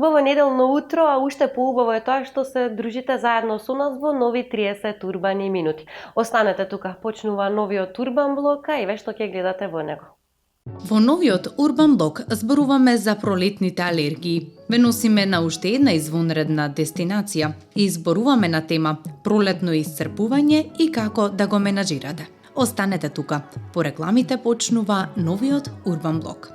Убаво неделно утро, а уште поубаво е тоа што се дружите заедно со нас во нови 30 урбани минути. Останете тука, почнува новиот урбан блок, а еве што ќе гледате во него. Во новиот урбан блок зборуваме за пролетните алергии. Ве носиме на уште една извонредна дестинација и зборуваме на тема пролетно исцрпување и како да го менаџирате. Останете тука. По рекламите почнува новиот урбан блок.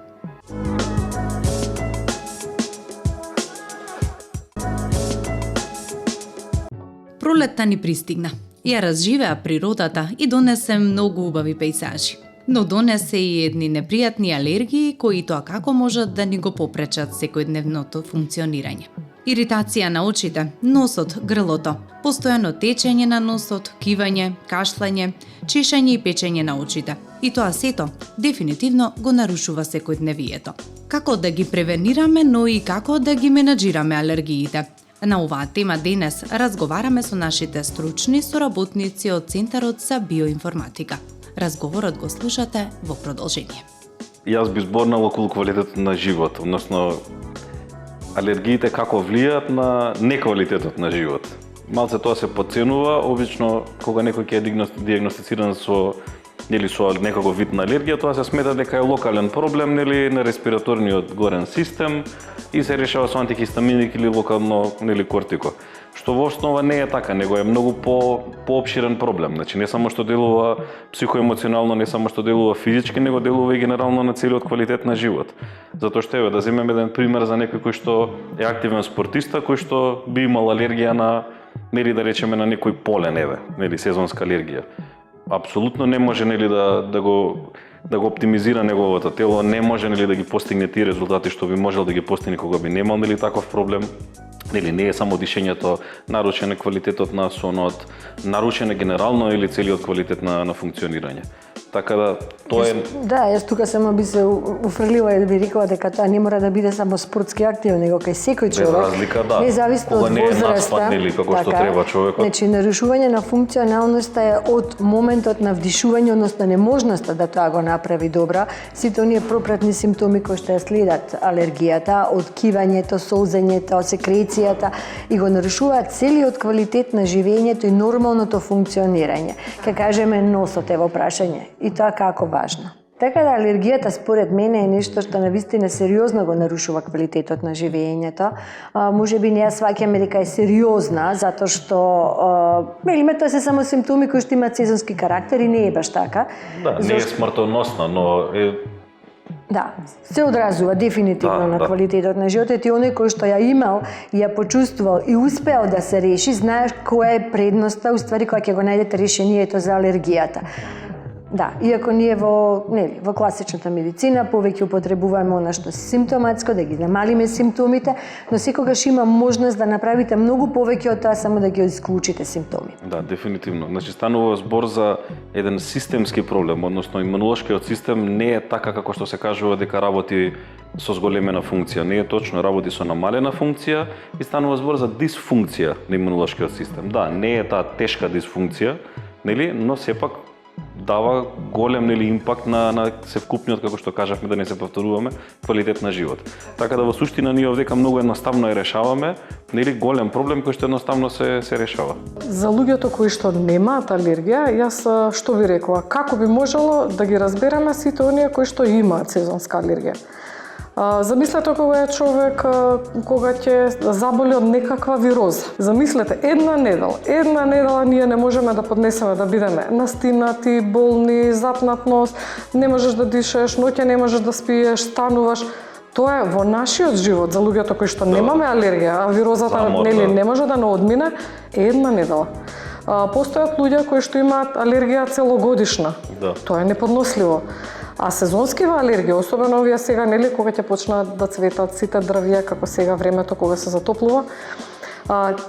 Пролетта ни пристигна. Ја разживеа природата и донесе многу убави пејзажи. Но донесе и едни непријатни алергии кои тоа како можат да ни го попречат секојдневното функционирање. Иритација на очите, носот, грлото, постојано течење на носот, кивање, кашлање, чешање и печење на очите. И тоа сето дефинитивно го нарушува секојдневието. Како да ги превенираме, но и како да ги менаџираме алергиите? На оваа тема денес разговараме со нашите стручни соработници од Центарот за биоинформатика. Разговорот го слушате во продолжение. Јас би зборнал околу квалитетот на живот, односно алергиите како влијаат на неквалитетот на живот. Малце тоа се потценува, обично кога некој ќе е дијагностициран со некаков вид на алергија, тоа се смета дека е локален проблем на респираторниот горен систем и се решава со антихистаминик или локално кортико. Што во основа не е така, него е многу поопширен проблем. Значи не само што делува психоемоционално, не само што делува физички, него делува и генерално на целиот квалитет на живот. Затоа што еве да земеме еден пример за некој кој што е активен спортиста, кој што би имал алергија на да речеме на некој полен сезонска алергија. Апсолутно не може да го оптимизира неговото тело, не може да ги постигне тие резултати што би можел да ги постигне кога би немал таков проблем. Не е само дишењето, нарушен е квалитетот на сонот, нарушен е генерално или целиот квалитет на функционирање. Така да тоа е. Да, јас тука само би се уфрлила и да би рекла дека тоа не мора да биде само спортски активен, него кај секој човек. Без разлика, да. Независно од возраста, како што треба човекот. Значи нарушување на функционалноста е од моментот на вдишување, односно неможноста да тоа го направи добра, сите оние пропратни симптоми кои што ја следат алергијата, од кивањето, солзењето, секрецијата и го нарушуваат целиот квалитет на живењето и нормалното функционирање. Ке кажеме носот е во прашање. И тоа како важно. Така да алергијата според мене е нешто што навистина сериозно го нарушува квалитетот на живењето. Можеби не ја сваќаме дека е сериозна, затоа што тоа се само симптоми кои што имаат сезонски карактер и не е баш така. Да, не е смртоносна, но е. Да, се одразува дефинитивно на квалитетот на животот и оној кој што ја имал и ја почувствувал и успеал да се реши, знаеш која е предноста, уствари кога ќе го најдете решението за алергијата. Да, иако ние во класичната медицина повеќе употребуваме она што симптоматско, да ги намалиме симптомите, но секогаш има можност да направите многу повеќе од тоа само да ги исклучите симптоми. Да, дефинитивно. Значи станува збор за еден системски проблем, односно имунолошкиот систем не е така како што се кажува дека работи со зголемена функција. Не е точно, работи со намалена функција и станува збор за дисфункција на имунолошкиот систем. Да, не е таа тешка дисфункција, но сепак дава голем импакт на севкупниот, како што кажавме, да не се повторуваме, квалитет на живот. Така да во суштина ние овдека многу едноставно ја решаваме, голем проблем кој што едноставно се решава. За луѓето кои што немаат алергија, јас што би рекла, како би можело да ги разбереме сите оние кои што имаат сезонска алергија. Замислете кога е човек кога ќе заболи од некаква вироза. Замислете една недела ние не можеме да поднесеме да бидеме настинати, болни, запнат нос, не можеш да дишеш, ноќе не можеш да спиеш, стануваш. Тоа е во нашиот живот за луѓето кои што немаме алергија, а вирозата не може да не одмине една недела. Постојат луѓе кои што имаат алергија целогодишна. Тоа е неподносливо. А сезонскива алергија, особено овие сега, кога ќе почнат да цветат сите дрвја, како сега времето кога се затоплува,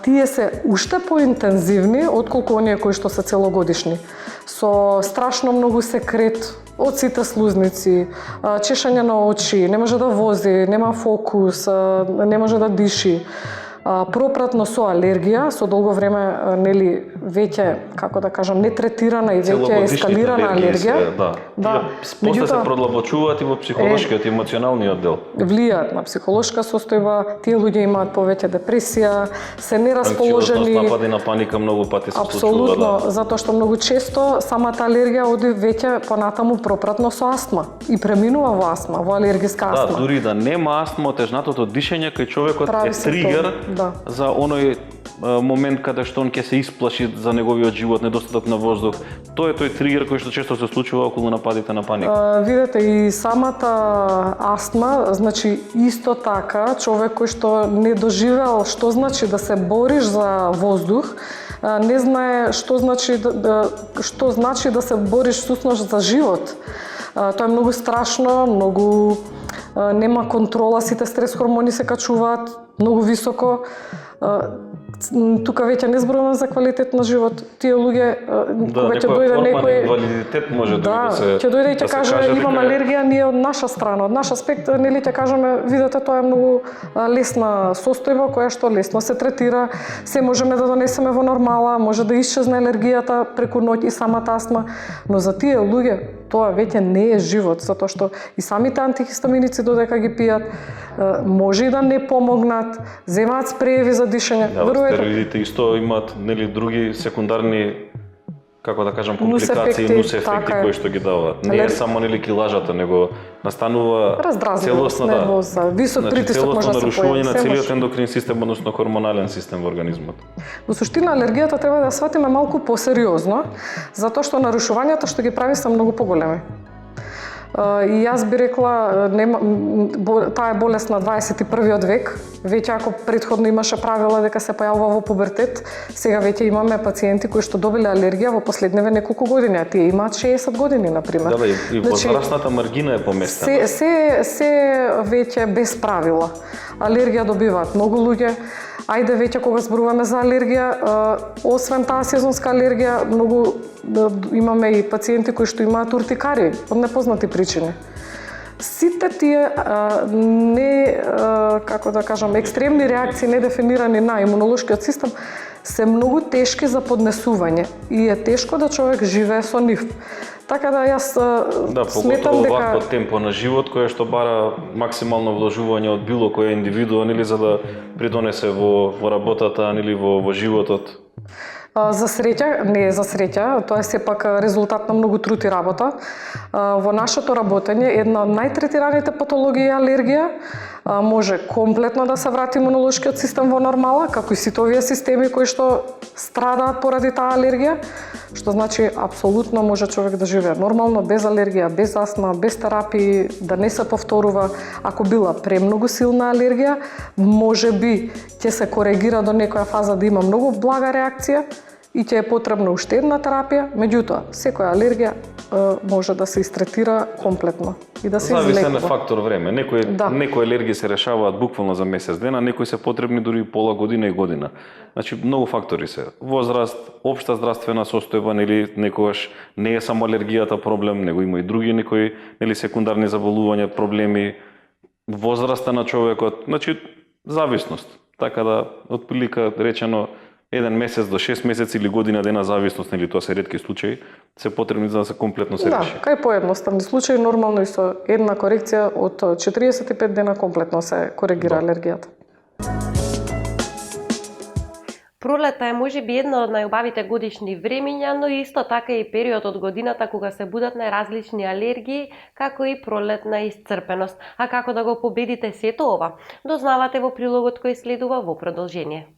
тие се уште поинтензивни отколку оние кои што се целогодишни. Со страшно многу секрет од сите слузници, чешање на очи, не може да вози, нема фокус, не може да диши. Пропратно со алергија, со долго време веќе, како да кажам, нетретирана и веќе Целогодишните ескалирана алергии алергија. да. Да. После се продлабочуваат и во психолошкиот и емоционалниот дел. Влијаат на психолошка состојба, тие луѓе имаат повеќе депресија, се нерасположени. Анксиозност, напади на паника многу пати се случува. Апсолутно, Да. затоа што многу често самата алергија оди веќе понатаму пропратно со астма и преминува во астма, во алергиска Да, астма. дури да нема астма, тежнатото дишење кај човекот Прави е се тригер тоа, да. за оној момент каде што он ќе се исплаши за неговиот живот, недостаток на воздух. Тоа е тој тригер кој што често се случува околу нападите на паника. Видете, и самата астма, значи исто така, човек кој што не доживеал што значи да се бориш за воздух, не знае што значи да се бориш всушност за живот. Тоа е многу страшно, многу нема контрола, сите стрес хормони се качуваат многу високо. Тука веќе не зборувам за квалитет на живот. Тие луѓе, кога ќе дојде некој инвалидитет може да се ќе дојде и ќе каже имам алергија, ние од наша страна, од наш аспект, нели ќе кажеме, видете, тоа е многу лесна состојба која што лесно се третира, се можеме да донесеме во нормала, може да исчезне алергијата преку ноќ и самата астма, но за тие луѓе тоа веќе не е живот, затоа што и самите антихистаминици додека ги пијат, може и да не помогнат, земаат спрееви за дишење. Да, стероидите исто имаат нели други секундарни, како да кажам, компликации и нус ефекти кои што ги даваат. Не е само нели килажата, него настанува целосна нервоза, висок притисок може да се појави. нарушување на целиот ендокрин систем, односно хормонален систем во организмот. Во суштина алергијата треба да ја сватиме малку посериозно, затоа што нарушувањата што ги прави се многу поголеми. И јас би рекла, таа е болест на 21 век. Веќе ако претходно имаше правила дека се појавува во пубертет, сега веќе имаме пациенти кои што добиле алергија во последниве неколку години, а тие имаат 60 години, например. Да, и возрастната маргина е поместена. Се веќе без правила. Алергија добиваат многу луѓе. Ајде веќе кога зборуваме за алергија, освен таа сезонска алергија, многу имаме и пациенти кои што имаат уртикари од непознати причини. Сите тие како да кажам, екстремни реакции недефинирани на имунолошкиот систем се многу тешки за поднесување и е тешко да човек живее со нив. Така да јас сметам дека вакво темпо на живот кое што бара максимално вложување од било која индивидуа или за да придонесе во работата или во животот. За среќа, не е за среќа, тоа е сепак резултат на многу труд и работа. Во нашето работење една од најтретираните патологии е алергија. Може комплетно да се врати имунолошкиот систем во нормала, како и сите овие системи кои што страдаат поради таа алергија, што значи апсолутно може човек да живее нормално, без алергија, без астма, без терапии, да не се повторува. Ако била премногу силна алергија, може би ќе се коригира до некоја фаза да има многу блага реакција и ќе е потребна уште една терапија, меѓутоа, секоја алергија може да се истретира комплетно и да се излекува. Зависи на фактор време. Некои алергии се решаваат буквално за месец дена, некои се потребни дури пола година и година. Значи, многу фактори се. Возраст, општа здравствена состојба, нели некогаш не е само алергијата проблем, него има и други некои нели секундарни заболувања, проблеми, возраста на човекот, значи зависност. Така да, отприлика речено, 1 месец до 6 месеци или година дена зависност, нели тоа се ретки случаи, се потребни за да се комплетно се реши. Да, кај поедноставни случаи нормално и со една корекција од 45 дена комплетно се коригира алергијата. Пролетта е можеби една од најубавите годишни времиња, но исто така и период од годината кога се будат најразлични алергии, како и пролетна исцрпеност. А како да го победите сето ова? Дознавате во прилогот кој следува во продолжение.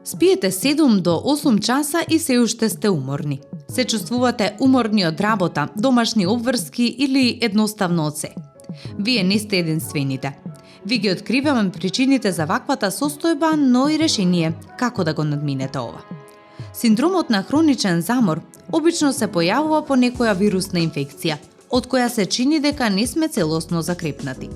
Спиете 7 до 8 часа и се уште сте уморни. Се чувствувате уморни од работа, домашни обврски или едноставно од се. Вие не сте единствените. Ви ги откриваме причините за ваквата состојба, но и решение како да го надминете ова. Синдромот на хроничен замор обично се појавува по некоја вирусна инфекција, од која се чини дека не сме целосно закрепнати.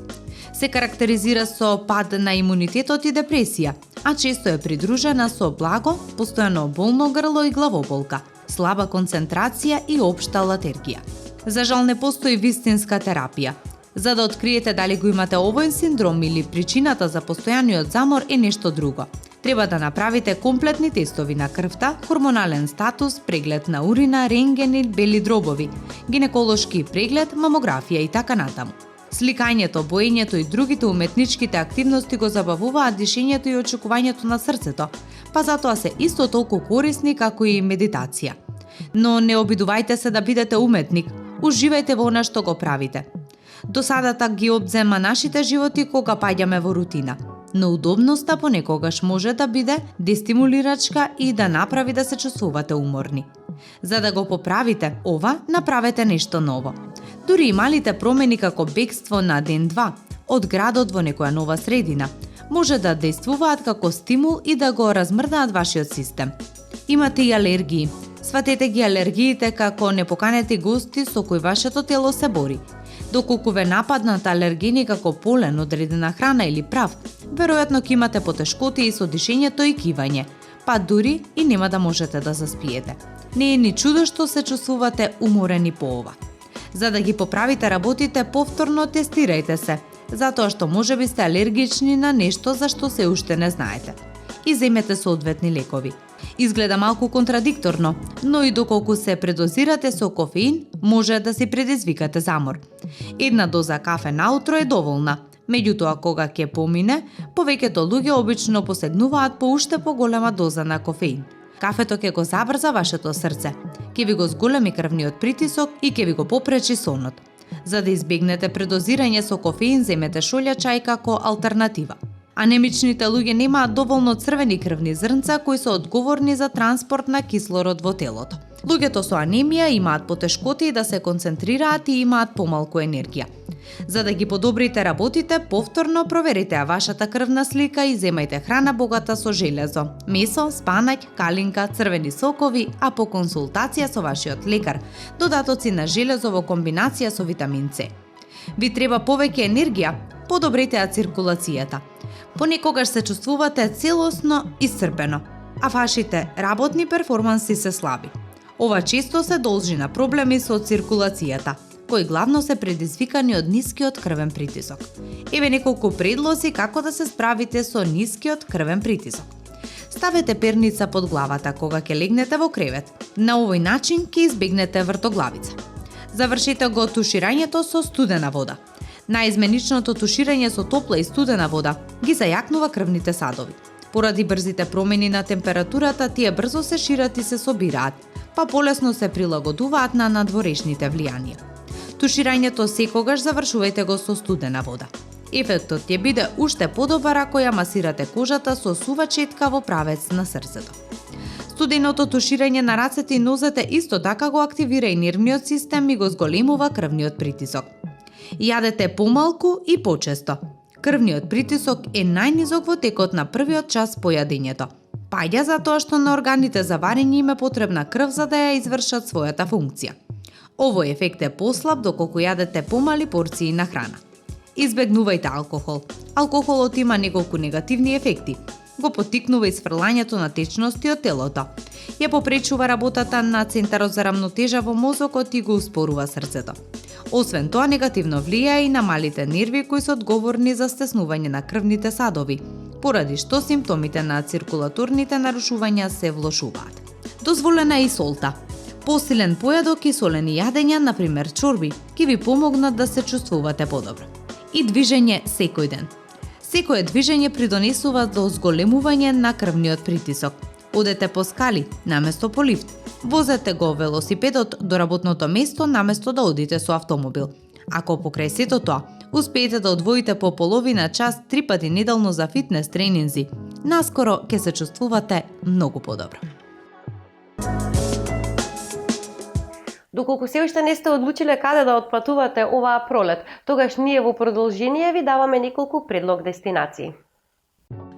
Се карактеризира со пад на имунитетот и депресија, а често е придружена со благо, постојано болно грло и главоболка, слаба концентрација и општа летаргија. За жал не постои вистинска терапија. За да откриете дали го имате овој синдром или причината за постојаниот замор е нешто друго. Треба да направите комплетни тестови на крвта, хормонален статус, преглед на урина, рентген и бели дробови, гинеколошки преглед, мамографија и така натаму. Сликањето, боењето и другите уметничките активности го забавуваат дишењето и очекувањето на срцето, па затоа се исто толку корисни како и медитација. Но не обидувајте се да бидете уметник, уживајте во она што го правите. Досадата ги обзема нашите животи кога паѓаме во рутина, но удобноста понекогаш може да биде дестимулирачка и да направи да се чувствувате уморни. За да го поправите ова, направете нешто ново. Дури и малите промени како бегство на ден-два од градот во некоја нова средина може да действуваат како стимул и да го размрдаат вашиот систем. Имате и алергии. Сватете ги алергиите како непоканети гости со кои вашето тело се бори. Доколку ве нападнат алергени како полен, одредена храна или прав, веројатно ќе имате потешкоти и со дишењето и кивање, па дури и нема да можете да заспиете. Не е ни чудо што се чувствувате уморени по ова. За да ги поправите работите, повторно тестирајте се, затоа што можеби сте алергични на нешто за што се уште не знаете. И земете соодветни лекови. Изгледа малку контрадикторно, но и доколку се предозирате со кофеин, може да си предизвикате замор. Една доза кафе наутро е доволна, меѓутоа кога ќе помине, повеќето луѓе обично посегнуваат по уште поголема доза на кофеин. Кафето ќе го забрза вашето срце, ќе ви го зголеми крвниот притисок и ќе ви го попречи сонот. За да избегнете предозирање со кофеин, земете шолја чај како алтернатива. Анемичните луѓе немаат доволно црвени крвни зрнца кои се одговорни за транспорт на кислород во телото. Луѓето со анемија имаат потешкоти да се концентрираат и имаат помалку енергија. За да ги подобрите работите, повторно проверите вашата крвна слика и земајте храна богата со железо, месо, спанаќ, калинка, црвени сокови, а по консултација со вашиот лекар, додатоци на железо во комбинација со витамин С. Ви треба повеќе енергија, подобрете ја циркулацијата. Понекогаш се чувствувате целосно исцрпено, а вашите работни перформанси се слаби. Ова често се должи на проблеми со циркулацијата, кои главно се предизвикани од нискиот крвен притисок. Еве неколку предлози како да се справите со нискиот крвен притисок. Ставете перница под главата кога ќе легнете во кревет. На овој начин ќе избегнете вртоглавица. Завршете го туширањето со студена вода. Наизменичното туширање со топла и студена вода ги зајакнува крвните садови. Поради брзите промени на температурата, тие брзо се шират и се собираат, па полесно се прилагодуваат на надворешните влијанија. Туширањето секогаш завршувајте го со студена вода. Ефектот ќе биде уште подобар ако ја масирате кожата со сува четка во правец на срцето. Студеното туширање на рацете и нозете исто така го активира и нервниот систем и го зголемува крвниот притисок. Јадете помалку и почесто. Крвниот притисок е најнизок во текот на првиот час по јадењето. Паѓа затоа што на органите за варење им е потребна крв за да ја извршат својата функција. Овој ефект е послаб доколку јадете помали порции на храна. Избегнувајте алкохол. Алкохолот има неколку негативни ефекти. Го поттикнува исфрлањето на течности од телото. Ја попречува работата на центарот за рамнотежа во мозокот и го успорува срцето. Освен тоа, негативно влијае и на малите нерви кои се одговорни за стеснување на крвните садови, поради што симптомите на циркулаторните нарушувања се влошуваат. Дозволена е и солта. Посилен појадок и солени јадења, например чорби, ќе ви помогнат да се чувствувате подобро. И движење секој ден. Секое движење придонесува до зголемување на крвниот притисок. Одете по скали, наместо по лифт. Возете го велосипедот до работното место, наместо да одите со автомобил. Ако покрај сето тоа, успеете да одвоите по половина час 3 пати неделно за фитнес тренинзи, наскоро ќе се чувствувате многу подобро. Доколку се уште не сте одлучиле каде да отпатувате оваа пролет, тогаш ние во продолжение ви даваме неколку предлог дестинации.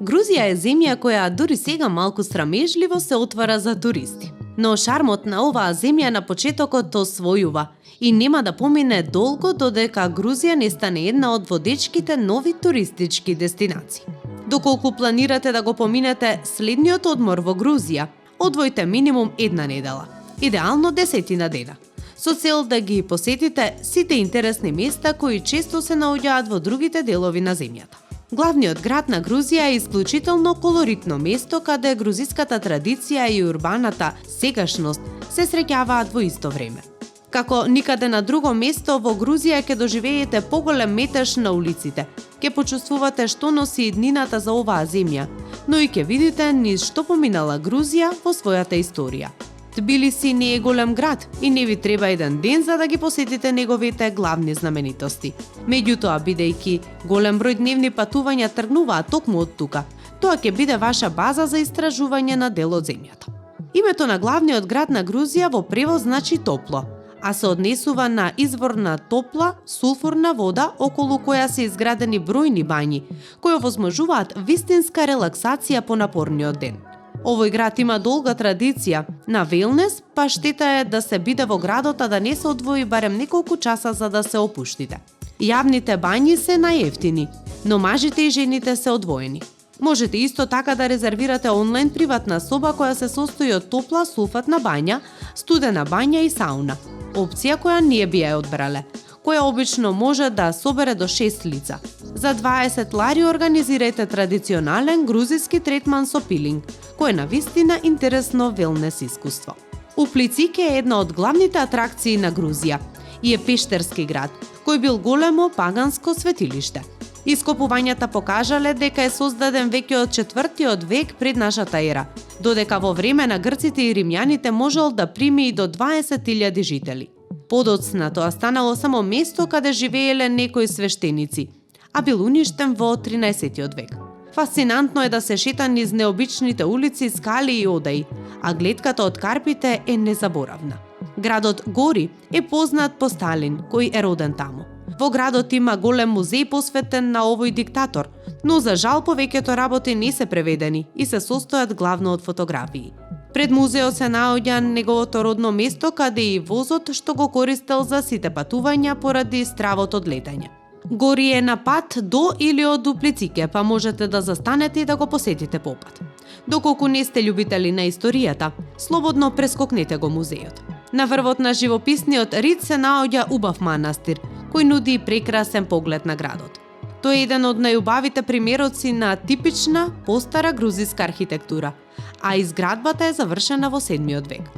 Грузија е земја која дури сега малку срамежливо се отвара за туристи. Но шармот на оваа земја на почетокот освојува и нема да помине долго додека Грузија не стане една од водечките нови туристички дестинации. Доколку планирате да го поминете следниот одмор во Грузија, одвојте минимум една недела, идеално 10 дена, со цел да ги посетите сите интересни места кои често се наоѓаат во другите делови на земјата. Главниот град на Грузија е исклучително колоритно место каде грузиската традиција и урбаната сегашност се среќаваат во исто време. Како никаде на друго место во Грузија ќе доживеете поголем метеж на улиците, ќе почувствувате што носи иднината за оваа земја, но и ќе видите низ што поминала Грузија во својата историја. Тбилиси не е голем град и не ви треба еден ден за да ги посетите неговите главни знаменитости. Меѓутоа, бидејќи голем број дневни патувања тргнуваат токму од тука, тоа ќе биде ваша база за истражување на дел од земјата. Името на главниот град на Грузија во превод значи топло, а се однесува на извор на топла, сулфурна вода околу која се изградени бројни бањи, кои овозможуваат вистинска релаксација по напорниот ден. Овој град има долга традиција на велнес, па штета е да се биде во градот, а да не се одвои барем неколку часа за да се опуштите. Јавните бањи се најевтини, но мажите и жените се одвоени. Можете исто така да резервирате онлайн приватна соба која се состои од топла сулфатна бања, студена бања и сауна. Опција која ние би ја одбрале, која обично може да собере до 6 лица. За 20 лари организирајте традиционален грузиски третман со пилинг, кој е навистина интересно велнес искуство. Уплицике е една од главните атракции на Грузија и е пештерски град, кој бил големо паганско светилиште. Ископувањата покажале дека е создаден веќе од 4 век пред нашата ера, додека во време на грците и римјаните можел да прими и до 20.000 жители. Подоцна тоа станало само место каде живееле некои свештеници, а бил уништен во 13 век. Фасцинантно е да се шета низ необичните улици, скали и одаи, а гледката од Карпите е незаборавна. Градот Гори е познат по Сталин, кој е роден таму. Во градот има голем музеј посветен на овој диктатор, но за жал повеќето работи не се преведени и се состојат главно од фотографии. Пред музеот се наоѓа неговото родно место каде и возот што го користел за сите патувања поради стравот од летање. Гори е на пат до или од Дуплицике, па можете да застанете и да го посетите по пат. Доколку не сте љубители на историјата, слободно прескокнете го музеот. На врвот на живописниот рид се наоѓа убав манастир, кој нуди прекрасен поглед на градот. Тој е еден од најубавите примероци на типична, постара грузиска архитектура, а изградбата е завршена во 7 век.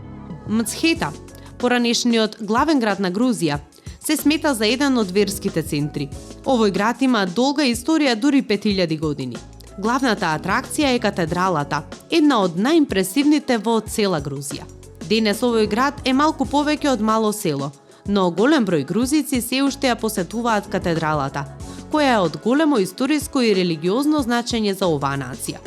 Мцхета, поранешниот главен град на Грузија, се смета за еден од верските центри. Овој град има долга историја, дури 5000 години. Главната атракција е катедралата, една од најимпресивните во цела Грузија. Денес овој град е малку повеќе од мало село, но голем број грузици се уште ја посетуваат катедралата, која е од големо историско и религиозно значење за оваа нација.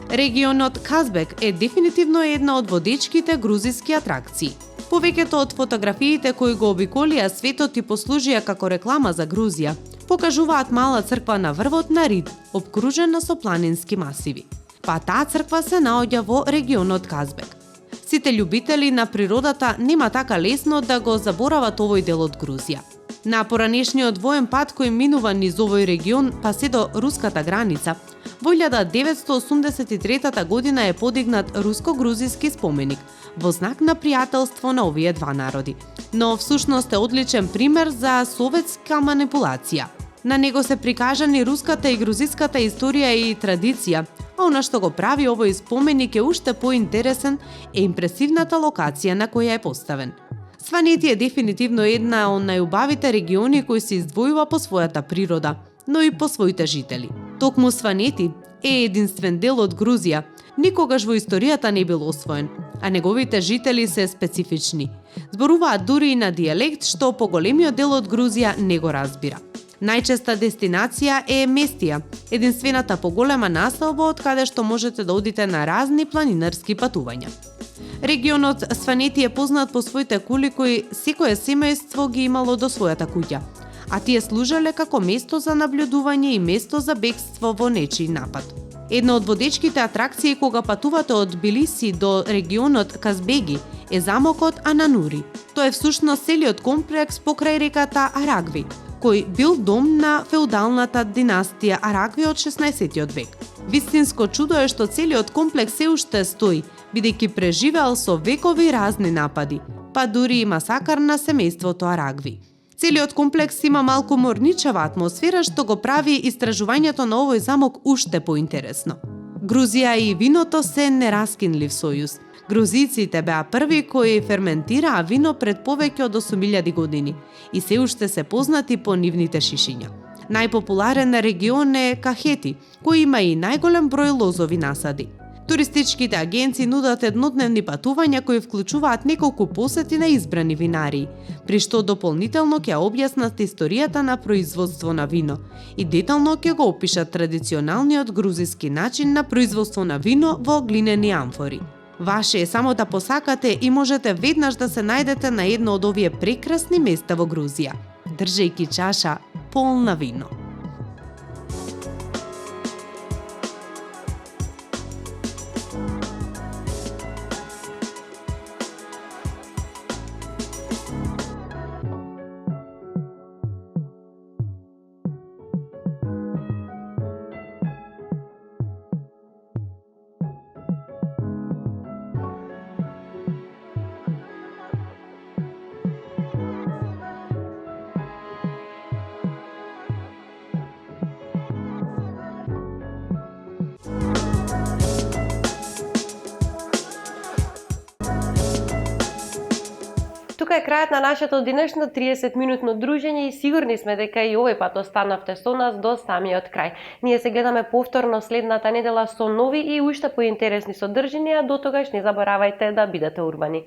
Регионот Казбек е дефинитивно една од водечките грузиски атракции. Повеќето од фотографиите кои го обиколија светот и послужија како реклама за Грузија, покажуваат мала црква на врвот на рид, обкружена со планински масиви. Па таа црква се наоѓа во регионот Казбек. Сите љубители на природата нема така лесно да го заборават овој дел од Грузија. На поранешниот воен пат кој минува низ овој регион па се до руската граница, во 1983 година е подигнат руско-грузиски споменик во знак на пријателство на овие два народи, но всушност е одличен пример за советска манипулација. На него се прикажани руската и грузиската историја и традиција, а она што го прави овој споменик е уште поинтересен е импресивната локација на која е поставен. Сванети е дефинитивно една од најубавите региони кои се издвојува по својата природа, но и по своите жители. Токму Сванети е единствен дел од Грузија, никогаш во историјата не бил освоен, а неговите жители се специфични. Зборуваат дури и на дијалект што поголемиот дел од Грузија не го разбира. Најчеста дестинација е Местија, единствената поголема населба од каде што можете да одите на разни планинарски патувања. Регионот Сванети е познат по своите кули кои секое семејство ги имало до својата куќа, а тие служеле како место за наблюдување и место за бегство во нечиј напад. Една од водечките атракции кога патувате од Тбилиси до регионот Казбеги е замокот Ананури. Тоа е всушност целиот комплекс покрај реката Арагви, кој бил дом на феудалната династија Арагви од 16 век. Вистинско чудо е што целиот комплекс се уште стои, бидејќи преживеал со векови разни напади, па дури и масакар на семејството Арагви. Целиот комплекс има малку морничава атмосфера што го прави истражувањето на овој замок уште поинтересно. Грузија и виното се нераскинлив сојуз. Грузиците беа први кои ферментираа вино пред повеќе од 8000 години и се уште се познати по нивните шишиња. Најпопуларен регион е Кахети, кој има и најголем број лозови насади. Туристичките агенции нудат еднодневни патувања кои вклучуваат неколку посети на избрани винарии, при што дополнително ќе објаснат историјата на производство на вино и детално ќе го опишат традиционалниот грузиски начин на производство на вино во глинени амфори. Ваше е само да посакате и можете веднаш да се најдете на едно од овие прекрасни места во Грузија, држејќи чаша полна вино. Тука е крајот на нашето денешно 30-минутно дружење и сигурни сме дека и овој пат останавте со нас до самиот крај. Ние се гледаме повторно следната недела со нови и уште поинтересни содржинија, до тогаш не заборавајте да бидете урбани.